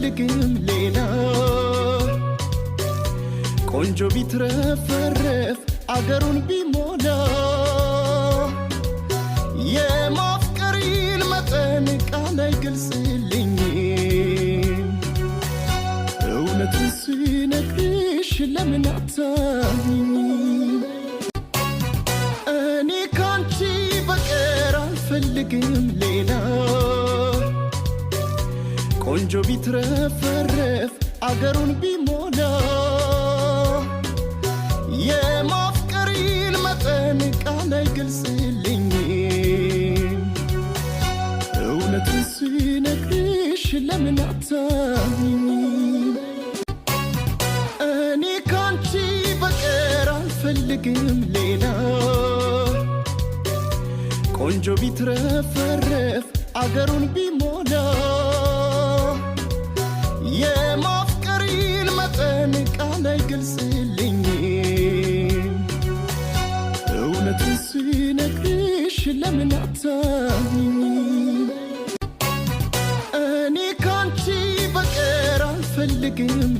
አልፈልግም ሌላ ቆንጆ ቢትረፈረፍ አገሩን ቢሞላ የማፍቀሪን መጠን ቃል አይገልጽልኝም እውነቱን ስነግርሽ ለምን አታምኚኝ እኔ ካንቺ በቀር አልፈልግም ሌላ ቆንጆ ቢትረፈረፍ አገሩን ቢሞላ የማፍቀሪን መጠን ቃል አይገልጽልኝም እውነቱን ስነግርሽ ለምን አታምኚኝ እኔ ካንቺ በቀር አልፈልግም ሌላ ቆንጆ ቢትረፈረፍ አገሩን ቢሞላ የማፍቀሪን መጠን ቃል አይገልጽልኝም እውነቱን ስነግርሽ ለምን አታምኚኝ እኔ ካንቺ በቀር አልፈልግም